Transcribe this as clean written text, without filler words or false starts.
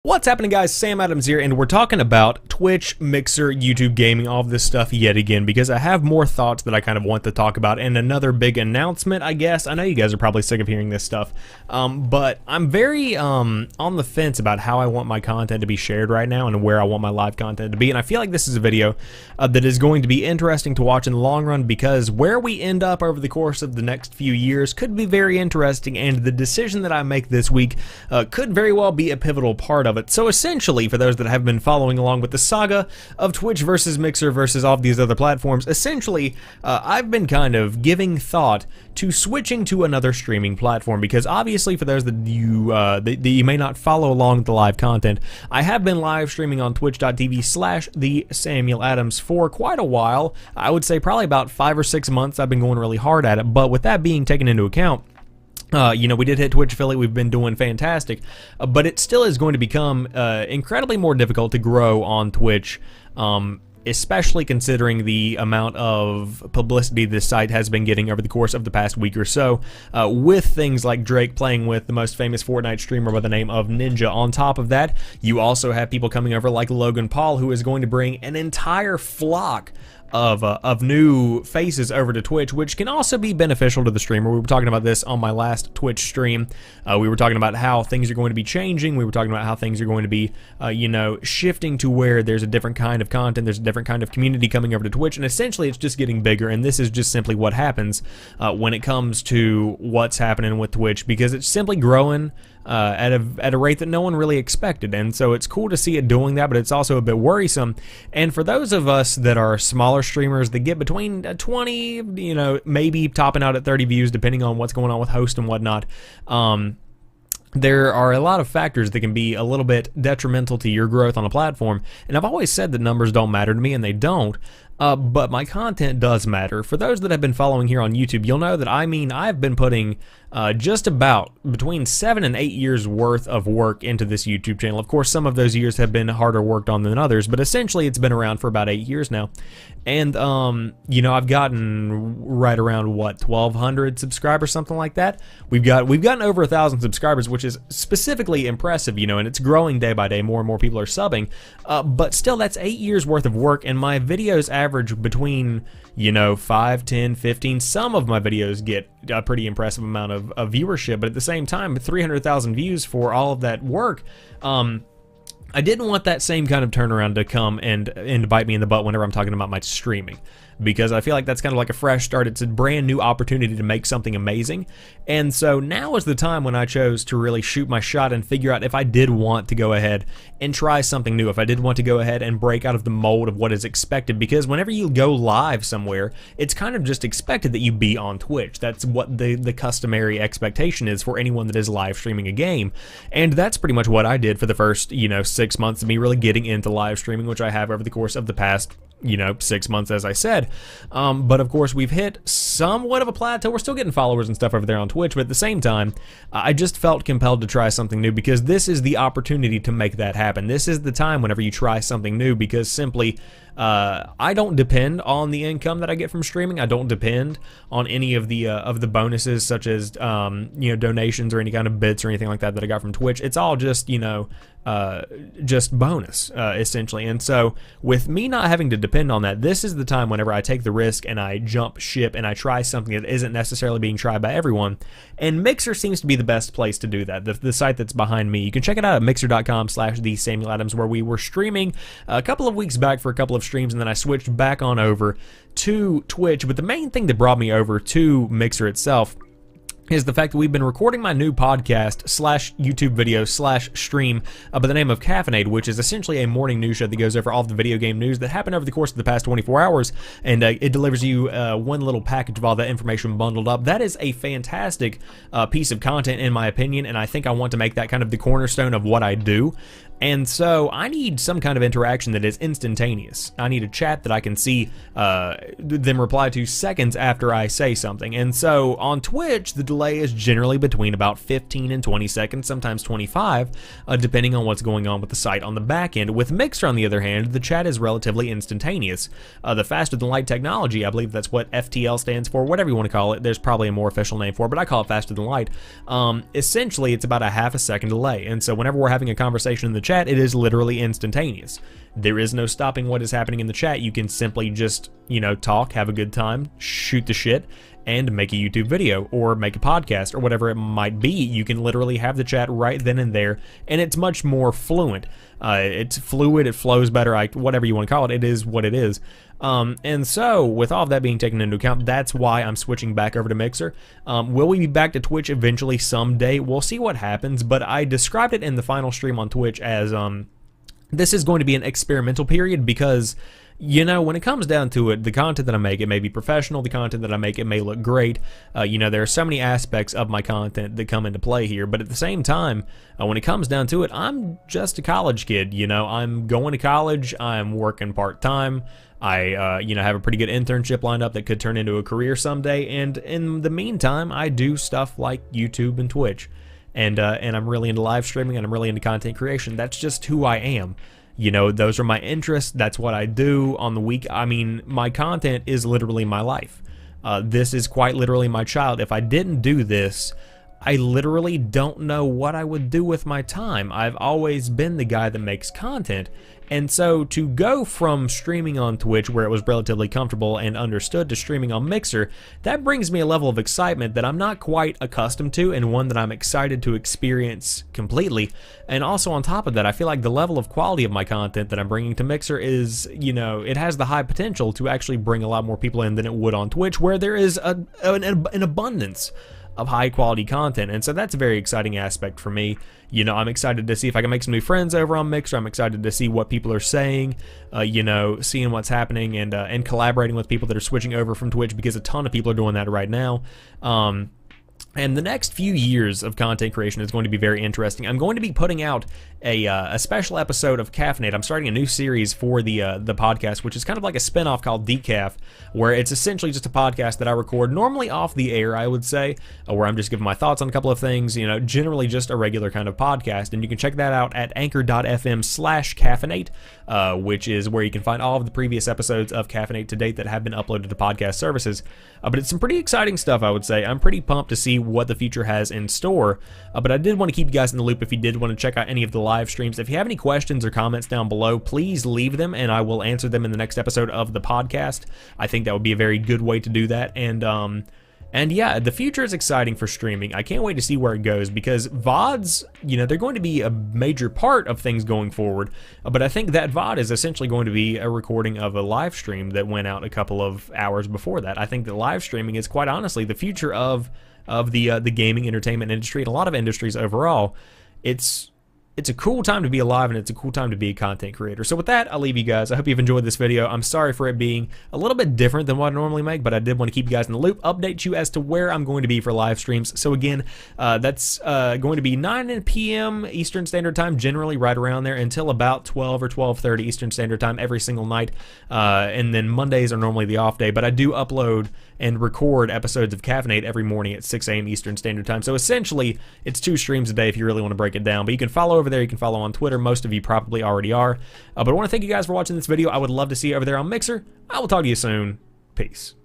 What's happening, guys? Sam Adams here, and we're talking about Twitch, Mixer, YouTube gaming, all of this stuff yet again, because I have more thoughts that I kind of want to talk about, and another big announcement, I guess. I know you guys are probably sick of hearing this stuff, but I'm very on the fence about how I want my content to be shared right now and where I want my live content to be, and I feel like this is a video that is going to be interesting to watch in the long run, because where we end up over the course of the next few years could be very interesting, and the decision that I make this week could very well be a pivotal part of it. So essentially, for those that have been following along with the saga of Twitch versus Mixer versus all of these other platforms, essentially I've been kind of giving thought to switching to another streaming platform, because obviously for those that you may not follow along with the live content, I have been live streaming on twitch.tv/the_Samuel_Adams for quite a while. I would say probably about 5 or 6 months. I've been going really hard at it, but with that being taken into account, we did hit Twitch affiliate, we've been doing fantastic, but it still is going to become incredibly more difficult to grow on Twitch, especially considering the amount of publicity this site has been getting over the course of the past week or so, with things like Drake playing with the most famous Fortnite streamer by the name of Ninja. On top of that, you also have people coming over like Logan Paul, who is going to bring an entire flock of new faces over to Twitch, which can also be beneficial to the streamer. We were talking about this on my last Twitch stream. We were talking about how things are going to be changing. We were talking about how things are going to be, shifting to where there's a different kind of content, there's a different kind of community coming over to Twitch, and essentially it's just getting bigger, and this is just simply what happens when it comes to what's happening with Twitch, because it's simply growing at a rate that no one really expected. And so it's cool to see it doing that, but it's also a bit worrisome. And for those of us that are smaller streamers that get between 20, maybe topping out at 30 views, depending on what's going on with host and whatnot, there are a lot of factors that can be a little bit detrimental to your growth on a platform. And I've always said that numbers don't matter to me, and they don't. But my content does matter. For those that have been following here on YouTube, you'll know that I've been putting just about between 7 and 8 years worth of work into this YouTube channel. Of course, some of those years have been harder worked on than others, but essentially it's been around for about 8 years now. And, I've gotten right around, 1,200 subscribers, something like that. We've gotten over 1,000 subscribers, which is specifically impressive, and it's growing day by day. More and more people are subbing. But still, that's 8 years worth of work, and my videos average between 5, 10, 15. Some of my videos get a pretty impressive amount of viewership, but at the same time, 300,000 views for all of that work. I didn't want that same kind of turnaround to come and bite me in the butt whenever I'm talking about my streaming, because I feel like that's kind of like a fresh start. It's a brand new opportunity to make something amazing. And so now is the time when I chose to really shoot my shot and figure out if I did want to go ahead and try something new, if I did want to go ahead and break out of the mold of what is expected, because whenever you go live somewhere, it's kind of just expected that you be on Twitch. That's what the customary expectation is for anyone that is live streaming a game. And that's pretty much what I did for the first, 6 months of me really getting into live streaming, which I have over the course of the past 6 months, as I said. But of course, we've hit somewhat of a plateau. We're still getting followers and stuff over there on Twitch, but at the same time, I just felt compelled to try something new, because this is the opportunity to make that happen. This is the time whenever you try something new, because simply, I don't depend on the income that I get from streaming. I don't depend on any of the bonuses, such as donations or any kind of bits or anything like that I got from Twitch. It's all just just bonus, essentially. And so with me not having to depend on that, this is the time whenever I take the risk and I jump ship and I try something that isn't necessarily being tried by everyone. And Mixer seems to be the best place to do that, the site that's behind me. You can check it out at mixer.com/thesamueladams, where we were streaming a couple of weeks back for a couple of streams, and then I switched back on over to Twitch. But the main thing that brought me over to Mixer itself is the fact that we've been recording my new podcast / YouTube video / stream by the name of Caffeinate, which is essentially a morning news show that goes over all of the video game news that happened over the course of the past 24 hours, and it delivers you one little package of all that information bundled up. That is a fantastic piece of content, in my opinion, and I think I want to make that kind of the cornerstone of what I do. And so I need some kind of interaction that is instantaneous. I need a chat that I can see them reply to seconds after I say something. And so on Twitch, the delay is generally between about 15 and 20 seconds, sometimes 25, depending on what's going on with the site on the back end. With Mixer, on the other hand, the chat is relatively instantaneous. The faster than light technology, I believe that's what FTL stands for, whatever you want to call it. There's probably a more official name for it, but I call it faster than light. Essentially, it's about a half a second delay. And so whenever we're having a conversation in the chat, it is literally instantaneous. There is no stopping what is happening in the chat. You can simply just, you know, talk, have a good time, shoot the shit, and make a YouTube video or make a podcast or whatever it might be. You can literally have the chat right then and there, and it's much more fluent. It's fluid, it flows better, whatever you want to call it, it is what it is. And so, with all of that being taken into account, that's why I'm switching back over to Mixer. Will we be back to Twitch eventually someday? We'll see what happens, but I described it in the final stream on Twitch as this is going to be an experimental period because, you know, when it comes down to it, the content that I make, it may be professional, the content that I make, it may look great. You know, there are so many aspects of my content that come into play here, but at the same time, when it comes down to it, I'm just a college kid, you know, I'm going to college, I'm working part-time, I, you know, have a pretty good internship lined up that could turn into a career someday, and in the meantime, I do stuff like YouTube and Twitch. And I'm really into live streaming, and I'm really into content creation. That's just who I am. You know, those are my interests. That's what I do on the week. I mean, my content is literally my life. This is quite literally my child. If I didn't do this, I literally don't know what I would do with my time. I've always been the guy that makes content. And so to go from streaming on Twitch, where it was relatively comfortable and understood, to streaming on Mixer, that brings me a level of excitement that I'm not quite accustomed to, and one that I'm excited to experience completely. And also on top of that, I feel like the level of quality of my content that I'm bringing to Mixer is, you know, it has the high potential to actually bring a lot more people in than it would on Twitch, where there is an abundance of high quality content. And so that's a very exciting aspect for me. You know, I'm excited to see if I can make some new friends over on Mixer. I'm excited to see what people are saying, you know, seeing what's happening, and collaborating with people that are switching over from Twitch, because a ton of people are doing that right now. And the next few years of content creation is going to be very interesting. I'm going to be putting out a special episode of Caffeinate. I'm starting a new series for the podcast, which is kind of like a spinoff called Decaf, where it's essentially just a podcast that I record normally off the air, I would say, where I'm just giving my thoughts on a couple of things, you know, generally just a regular kind of podcast. And you can check that out at anchor.fm/caffeinate, which is where you can find all of the previous episodes of Caffeinate to date that have been uploaded to podcast services. But it's some pretty exciting stuff, I would say. I'm pretty pumped to see what the future has in store. But I did want to keep you guys in the loop if you did want to check out any of the live streams. If you have any questions or comments down below, please leave them and I will answer them in the next episode of the podcast. I think that would be a very good way to do that. And yeah, the future is exciting for streaming. I can't wait to see where it goes, because VODs, you know, they're going to be a major part of things going forward. But I think that VOD is essentially going to be a recording of a live stream that went out a couple of hours before that. I think that live streaming is quite honestly the future of the gaming entertainment industry and a lot of industries overall. It's a cool time to be alive, and it's a cool time to be a content creator. So with that, I'll leave you guys. I hope you've enjoyed this video. I'm sorry for it being a little bit different than what I normally make, but I did want to keep you guys in the loop, update you as to where I'm going to be for live streams. So again, that's going to be 9 p.m. Eastern Standard Time, generally right around there, until about 12 or 12:30 Eastern Standard Time every single night. And then Mondays are normally the off day, but I do upload and record episodes of Caffeinate every morning at 6 a.m. Eastern Standard Time. So essentially, it's 2 streams a day if you really want to break it down. But you can follow over there. You can follow on Twitter. Most of you probably already are. But I want to thank you guys for watching this video. I would love to see you over there on Mixer. I will talk to you soon. Peace.